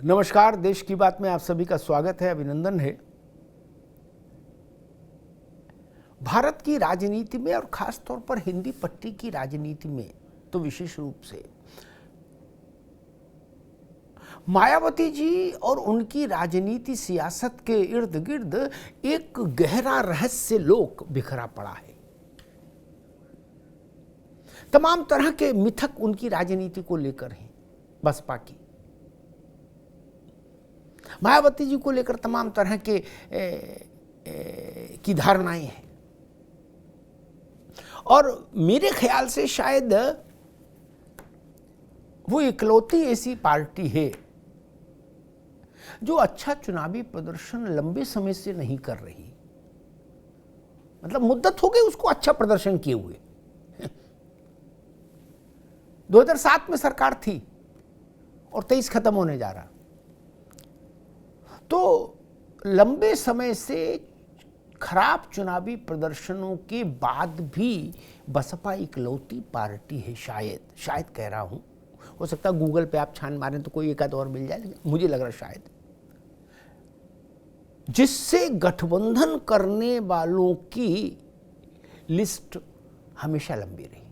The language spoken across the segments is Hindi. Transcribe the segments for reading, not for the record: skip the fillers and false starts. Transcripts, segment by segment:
नमस्कार, देश की बात में आप सभी का स्वागत है, अभिनंदन है। भारत की राजनीति में और खास तौर पर हिंदी पट्टी की राजनीति में तो विशेष रूप से मायावती जी और उनकी राजनीति सियासत के इर्द गिर्द एक गहरा रहस्य लोक बिखरा पड़ा है। तमाम तरह के मिथक उनकी राजनीति को लेकर हैं। बसपा मायावती जी को लेकर तमाम तरह के की धारणाएं हैं और मेरे ख्याल से शायद वो इकलौती ऐसी पार्टी है जो अच्छा चुनावी प्रदर्शन लंबे समय से नहीं कर रही। मतलब मुद्दत हो गई उसको अच्छा प्रदर्शन किए हुए। 2007 में सरकार थी और 23 खत्म होने जा रहा, तो लंबे समय से खराब चुनावी प्रदर्शनों के बाद भी बसपा इकलौती पार्टी है। शायद कह रहा हूं, हो सकता है गूगल पे आप छान मारें तो कोई एक आध और मिल जाए, लेकिन मुझे लग रहा शायद जिससे गठबंधन करने वालों की लिस्ट हमेशा लंबी रही,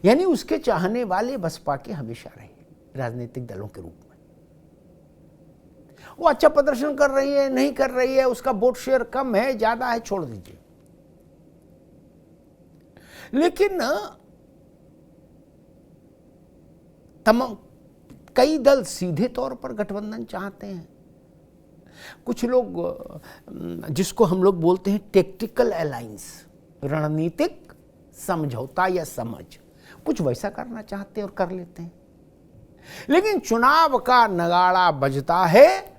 यानी उसके चाहने वाले बसपा के हमेशा रहे राजनीतिक दलों के रूप में। वो अच्छा प्रदर्शन कर रही है, नहीं कर रही है, उसका वोट शेयर कम है, ज्यादा है, छोड़ दीजिए। लेकिन कई दल सीधे तौर पर गठबंधन चाहते हैं। कुछ लोग, जिसको हम लोग बोलते हैं टेक्टिकल अलायंस, रणनीतिक समझौता या समझ, कुछ वैसा करना चाहते हैं और कर लेते हैं। लेकिन चुनाव का नगाड़ा बजता है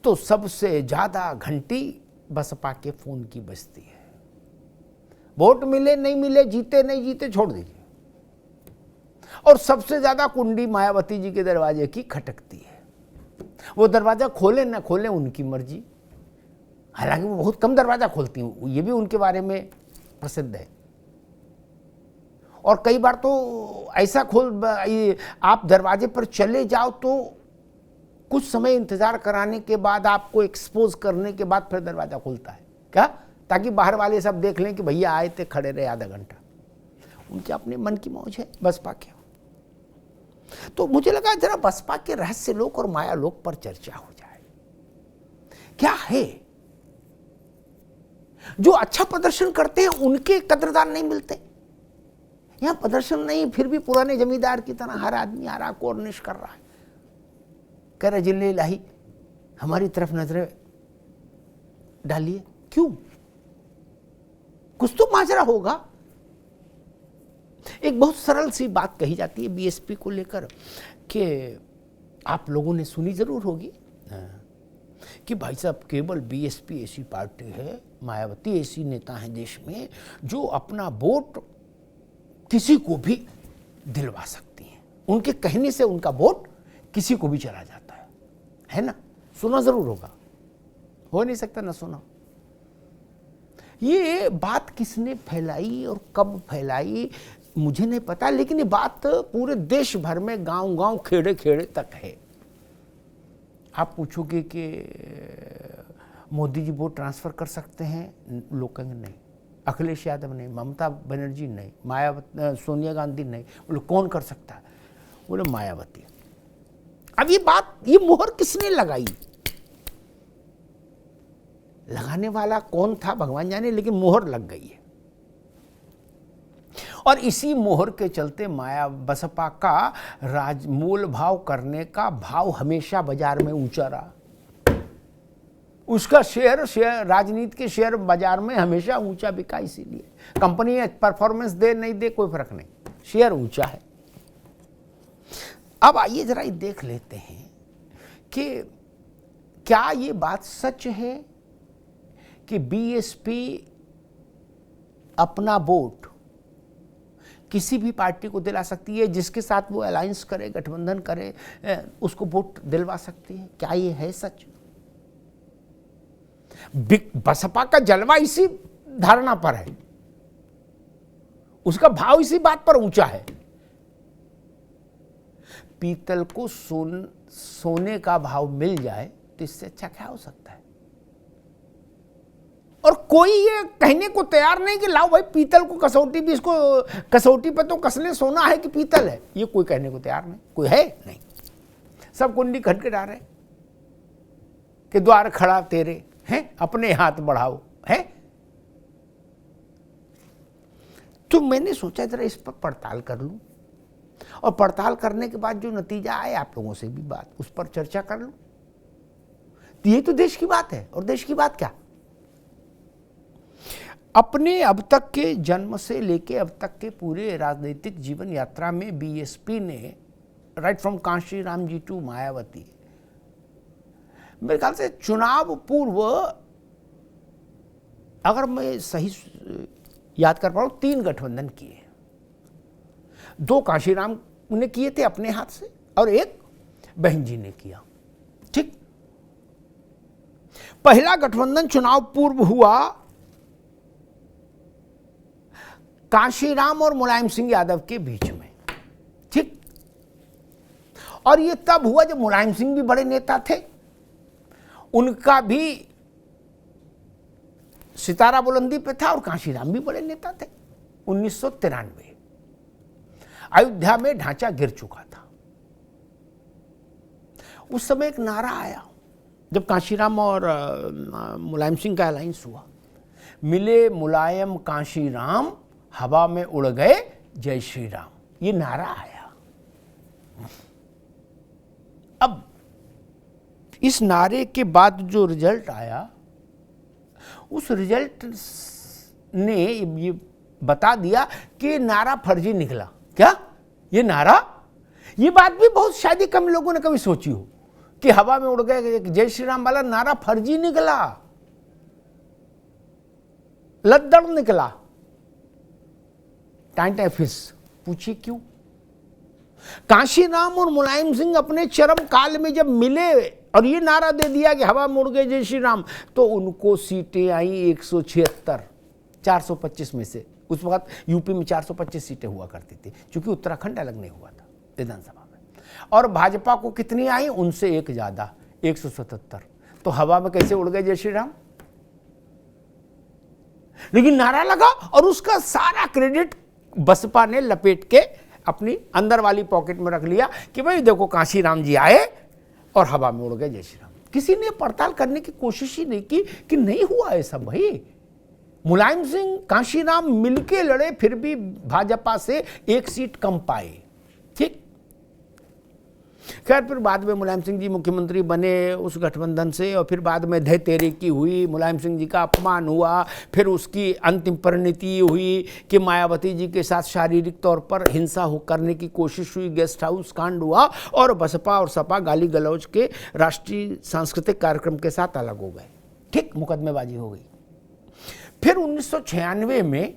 तो सबसे ज्यादा घंटी बसपा के फोन की बजती है। वोट मिले नहीं मिले, जीते नहीं जीते, छोड़ दीजिए। और सबसे ज्यादा कुंडी मायावती जी के दरवाजे की खटकती है। वो दरवाजा खोले ना खोले उनकी मर्जी। हालांकि वो बहुत कम दरवाजा खोलती हैं, ये भी उनके बारे में प्रसिद्ध है। और कई बार तो ऐसा आप दरवाजे पर चले जाओ तो कुछ समय इंतजार कराने के बाद, आपको एक्सपोज करने के बाद फिर दरवाजा खुलता है। क्या? ताकि बाहर वाले सब देख लें कि भैया आए थे, खड़े रहे आधा घंटा। उनके अपने मन की मौज है बसपा के। तो मुझे लगा जरा बसपा के रहस्य लोक और माया लोक पर चर्चा हो जाए। क्या है जो अच्छा प्रदर्शन करते हैं उनके कदरदान नहीं मिलते? यहां प्रदर्शन नहीं, फिर भी पुराने जमींदार की तरह हर आदमी आ रहा, कोर्निश कर रहा है, कह रहे जिले इलाही हमारी तरफ नजरें डालिए। क्यों? कुछ तो माजरा होगा। एक बहुत सरल सी बात कही जाती है बीएसपी को लेकर कि आप लोगों ने सुनी जरूर होगी कि भाई साहब केवल बीएसपी ऐसी पार्टी है, मायावती ऐसी नेता है देश में जो अपना वोट किसी को भी दिलवा सकती हैं। उनके कहने से उनका वोट किसी को भी चला जाता है ना? सुना जरूर होगा, हो नहीं सकता ना सुना। ये बात किसने फैलाई और कब फैलाई मुझे नहीं पता, लेकिन ये बात पूरे देश भर में, गांव गांव, खेड़े खेड़े तक है। आप पूछोगे कि मोदी जी वोट ट्रांसफर कर सकते हैं? लोग कहेंगे नहीं। अखिलेश यादव नहीं, ममता बनर्जी नहीं, सोनिया गांधी नहीं। बोले कौन कर सकता है? बोले मायावती। अब ये मोहर किसने लगाई? लगाने वाला कौन था भगवान जाने, लेकिन मोहर लग गई है। और इसी मोहर के चलते बसपा का मोल भाव करने का भाव हमेशा बाजार में ऊंचा रहा। उसका शेयर राजनीति के शेयर बाजार में हमेशा ऊंचा बिका। इसीलिए कंपनी परफॉर्मेंस दे नहीं दे कोई फर्क नहीं, शेयर ऊंचा है। अब आइए जरा देख लेते हैं कि क्या ये बात सच है कि बीएसपी अपना वोट किसी भी पार्टी को दिला सकती है, जिसके साथ वो अलायंस करे, गठबंधन करे, उसको वोट दिलवा सकती है? क्या ये है सच? बसपा का जलवा इसी धारणा पर है, उसका भाव इसी बात पर ऊंचा है। पीतल को सोने का भाव मिल जाए तो इससे अच्छा क्या हो सकता है। और कोई ये कहने को तैयार नहीं कि लाओ भाई पीतल को कसौटी भी, इसको कसौटी पे तो कसले सोना है कि पीतल है, ये कोई कहने को तैयार नहीं। कोई है नहीं, सब कुंडी खटखटा रहे कि द्वार खड़ा तेरे हैं, अपने हाथ बढ़ाओ है। तो मैंने सोचा जरा इस पर पड़ताल कर लूं, और पड़ताल करने के बाद जो नतीजा आए आप लोगों से भी बात उस पर चर्चा कर लूं। तो ये तो देश की बात है। और देश की बात क्या, अपने अब तक के जन्म से लेके अब तक के पूरे राजनीतिक जीवन यात्रा में बीएसपी ने right from Kanshiram ji to Mayawati, मेरे ख्याल से चुनाव पूर्व, अगर मैं सही याद कर पा रहा हूं, 3 गठबंधन किए। 2 कांशीराम ने किए थे अपने हाथ से और 1 बहन जी ने किया। ठीक, पहला गठबंधन चुनाव पूर्व हुआ कांशीराम और मुलायम सिंह यादव के बीच में। ठीक, और ये तब हुआ जब मुलायम सिंह भी बड़े नेता थे, उनका भी सितारा बुलंदी पे था, और कांशीराम भी बड़े नेता थे। 1993 अयोध्या में ढांचा गिर चुका था। उस समय एक नारा आया जब कांशीराम और मुलायम सिंह का अलायंस हुआ, मिले मुलायम कांशीराम, हवा में उड़ गए जय श्री राम। ये नारा आया। अब इस नारे के बाद जो रिजल्ट आया, उस रिजल्ट ने ये बता दिया कि नारा फर्जी निकला। क्या ये नारा, ये बात भी बहुत शायद ही कम लोगों ने कभी सोची हो कि हवा में उड़ गए जय श्री राम वाला नारा फर्जी निकला, लद्दड़ निकला, टाइम फिस। पूछिए क्यों। कांशीराम और मुलायम सिंह अपने चरम काल में जब मिले और ये नारा दे दिया कि हवा में उड़ गए जय श्री राम, तो उनको सीटें आई 176, 425 में से। उस वक्त यूपी में 425 सीटें हुआ करती थी, क्योंकि उत्तराखंड अलग नहीं हुआ था विधानसभा में। और भाजपा को कितनी आई, उनसे 1 ज्यादा, 177। तो हवा में कैसे उड़ गए जय श्री राम। लेकिन नारा लगा और उसका सारा क्रेडिट बसपा ने लपेट के अपनी अंदर वाली पॉकेट में रख लिया कि भाई देखो कांशीराम जी आए और हवा में उड़ गए जय श्री राम। किसी ने पड़ताल करने की कोशिश ही नहीं की कि नहीं हुआ ऐसा। भाई मुलायम सिंह कांशीराम मिलके लड़े, फिर भी भाजपा से 1 सीट कम पाए। ठीक, खैर फिर बाद में मुलायम सिंह जी मुख्यमंत्री बने उस गठबंधन से, और फिर बाद में धय तेरे की हुई, मुलायम सिंह जी का अपमान हुआ। फिर उसकी अंतिम परिणति हुई कि मायावती जी के साथ शारीरिक तौर पर हिंसा करने की कोशिश हुई, गेस्ट हाउस कांड हुआ, और बसपा और सपा गाली गलौज के राष्ट्रीय सांस्कृतिक कार्यक्रम के साथ अलग हो गए। ठीक, मुकदमेबाजी हो गई। फिर 1996 में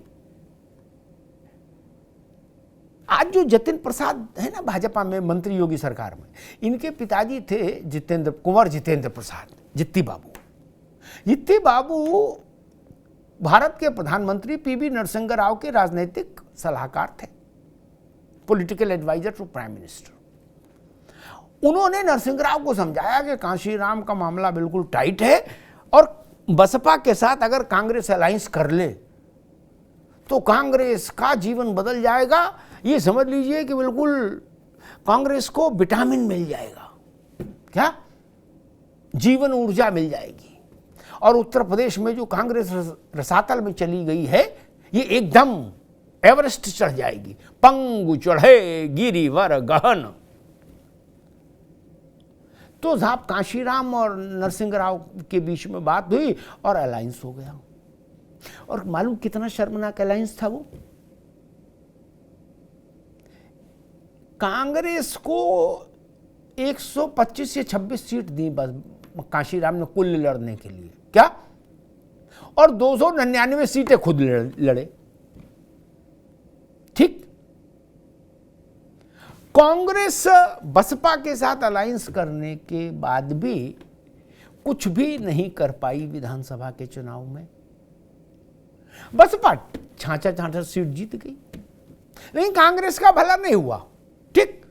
आज जो जतिन प्रसाद है ना भाजपा में मंत्री योगी सरकार में, इनके पिताजी थे कुंवर जितेंद्र प्रसाद, जित्ती बाबू। जित्ती बाबू भारत के प्रधानमंत्री पीवी नरसिंह राव के राजनीतिक सलाहकार थे, political adviser to prime minister. उन्होंने नरसिंह राव को समझाया कि कांशीराम का मामला बिल्कुल टाइट है, और बसपा के साथ अगर कांग्रेस अलायंस कर ले तो कांग्रेस का जीवन बदल जाएगा। ये समझ लीजिए कि बिल्कुल कांग्रेस को विटामिन मिल जाएगा, क्या जीवन ऊर्जा मिल जाएगी। और उत्तर प्रदेश में जो कांग्रेस रसातल में चली गई है, ये एकदम एवरेस्ट चढ़ जाएगी। पंगु चढ़े गिरिवर गहन। तो साहब कांशीराम और नरसिंह राव के बीच में बात हुई और अलायंस हो गया। और मालूम कितना शर्मनाक अलायंस था वो। कांग्रेस को 125 या 26 सीट दी बस कांशीराम ने कुल लड़ने के लिए, क्या, और 299 सीटें खुद लड़े। ठीक, कांग्रेस बसपा के साथ अलायंस करने के बाद भी कुछ भी नहीं कर पाई विधानसभा के चुनाव में। बसपा 66 सीट जीत गई, लेकिन कांग्रेस का भला नहीं हुआ। ठीक,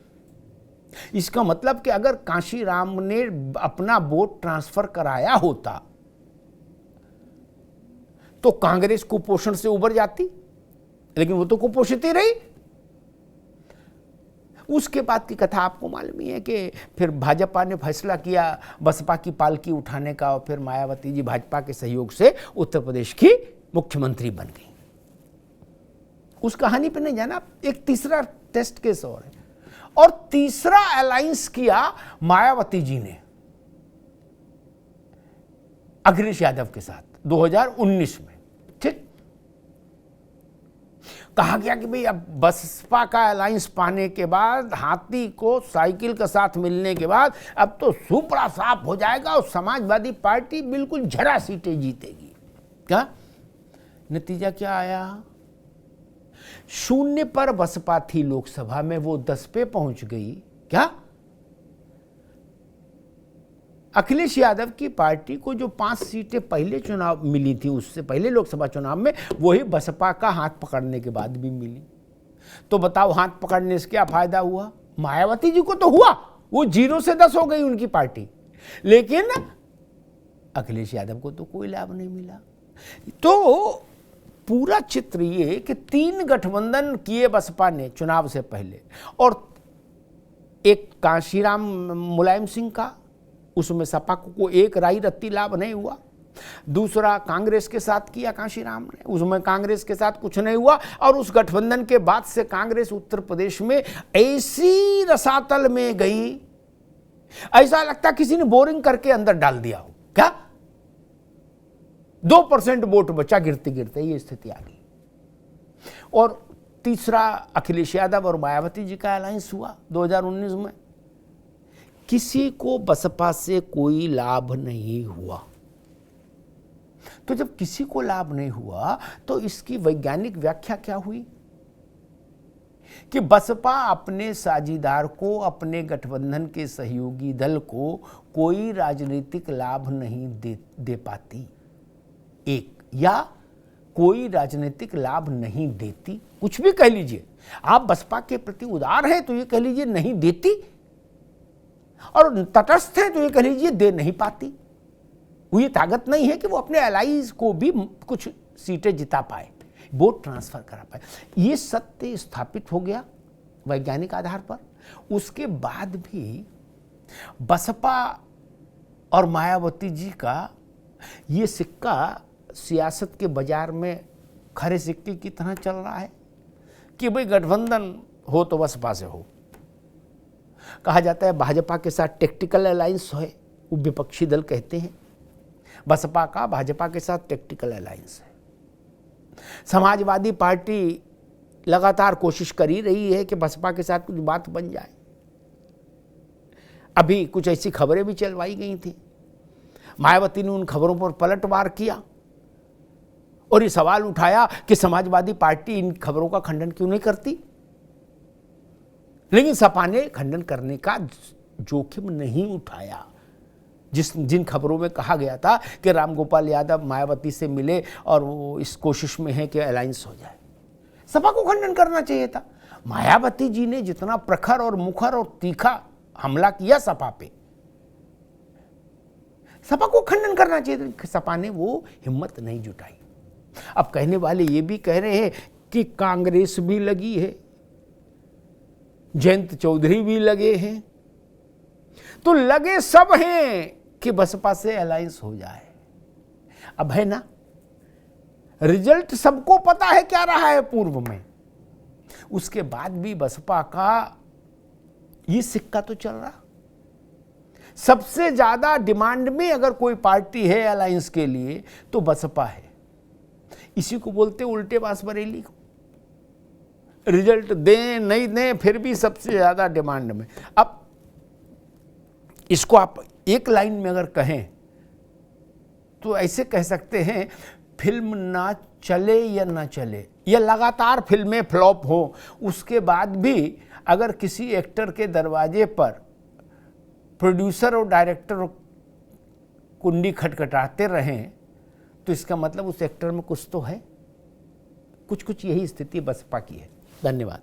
इसका मतलब कि अगर कांशीराम ने अपना वोट ट्रांसफर कराया होता तो कांग्रेस कुपोषण से उबर जाती, लेकिन वो तो कुपोषित ही रही। उसके बाद की कथा आपको मालूम ही है कि फिर भाजपा ने फैसला किया बसपा की पालकी उठाने का, और फिर मायावती जी भाजपा के सहयोग से उत्तर प्रदेश की मुख्यमंत्री बन गई। उस कहानी पे नहीं जाना। एक तीसरा टेस्ट केस और है, और तीसरा अलायंस किया मायावती जी ने अखिलेश यादव के साथ 2019 में। ठीक, कहा गया कि भाई अब बसपा का अलायंस पाने के बाद, हाथी को साइकिल के साथ मिलने के बाद अब तो सुपड़ा साफ हो जाएगा और समाजवादी पार्टी बिल्कुल झरा सीटें जीतेगी। क्या नतीजा क्या आया? 0 पर बसपा थी लोकसभा में, वो 10 पे पहुंच गई। क्या अखिलेश यादव की पार्टी को जो 5 सीटें पहले चुनाव मिली थी, उससे पहले लोकसभा चुनाव में, वही बसपा का हाथ पकड़ने के बाद भी मिली। तो बताओ हाथ पकड़ने से क्या फायदा हुआ? मायावती जी को तो हुआ, वो 0 से 10 हो गई उनकी पार्टी, लेकिन अखिलेश यादव को तो कोई लाभ नहीं मिला। तो पूरा चित्र ये कि 3 गठबंधन किए बसपा ने चुनाव से पहले, और एक कांशीराम मुलायम सिंह का, उसमें सपा को एक राई रत्ती लाभ नहीं हुआ। दूसरा कांग्रेस के साथ किया कांशीराम ने, उसमें कांग्रेस के साथ कुछ नहीं हुआ। और उस गठबंधन के बाद से कांग्रेस उत्तर प्रदेश में ऐसी रसातल में गई, ऐसा लगता किसी ने बोरिंग करके अंदर डाल दिया हो। क्या 2% वोट बचा गिरते गिरते, ये स्थिति आ गई। और तीसरा अखिलेश यादव और मायावती जी का अलायंस हुआ 2019 में। किसी को बसपा से कोई लाभ नहीं हुआ। तो जब किसी को लाभ नहीं हुआ तो इसकी वैज्ञानिक व्याख्या क्या हुई कि बसपा अपने साझीदार को, अपने गठबंधन के सहयोगी दल को कोई राजनीतिक लाभ नहीं दे पाती, एक, या कोई राजनीतिक लाभ नहीं देती। कुछ भी कह लीजिए, आप बसपा के प्रति उदार हैं तो ये कह लीजिए नहीं देती, और तटस्थ है तो ये कह लीजिए दे नहीं पाती। वो ये ताकत नहीं है कि वो अपने एलाइज को भी कुछ सीटें जिता पाए, वोट ट्रांसफर करा पाए। ये सत्य स्थापित हो गया वैज्ञानिक आधार पर। उसके बाद भी बसपा और मायावती जी का ये सिक्का सियासत के बाजार में खरे सिक्के की तरह चल रहा है कि भाई गठबंधन हो तो बसपा से हो। कहा जाता है भाजपा के साथ टैक्टिकल अलायंस है, वो विपक्षी दल कहते हैं। बसपा का भाजपा के साथ टैक्टिकल अलायंस है। समाजवादी पार्टी लगातार कोशिश कर ही रही है कि बसपा के साथ कुछ बात बन जाए। अभी कुछ ऐसी खबरें भी चलवाई गई थी, मायावती ने उन खबरों पर पलटवार किया और ये सवाल उठाया कि समाजवादी पार्टी इन खबरों का खंडन क्यों नहीं करती। लेकिन सपा ने खंडन करने का जोखिम नहीं उठाया। जिन खबरों में कहा गया था कि रामगोपाल यादव मायावती से मिले और वो इस कोशिश में है कि अलायंस हो जाए, सपा को खंडन करना चाहिए था। मायावती जी ने जितना प्रखर और मुखर और तीखा हमला किया सपा पे, सपा को खंडन करना चाहिए था। सपा ने वो हिम्मत नहीं जुटाई। अब कहने वाले ये भी कह रहे हैं कि कांग्रेस भी लगी है, जयंत चौधरी भी लगे हैं, तो लगे सब हैं कि बसपा से अलायंस हो जाए। अब है ना, रिजल्ट सबको पता है क्या रहा है पूर्व में। उसके बाद भी बसपा का ये सिक्का तो चल रहा। सबसे ज्यादा डिमांड में अगर कोई पार्टी है अलायंस के लिए तो बसपा है। इसी को बोलते उल्टे बांस बरेली को। रिजल्ट दें नहीं दें फिर भी सबसे ज्यादा डिमांड में। अब इसको आप एक लाइन में अगर कहें तो ऐसे कह सकते हैं, फिल्म ना चले या ना चले, या लगातार फिल्में फ्लॉप हो, उसके बाद भी अगर किसी एक्टर के दरवाजे पर प्रोड्यूसर और डायरेक्टर कुंडी खटखटाते रहें तो इसका मतलब उस एक्टर में कुछ तो है। कुछ यही स्थिति बसपा की है। धन्यवाद।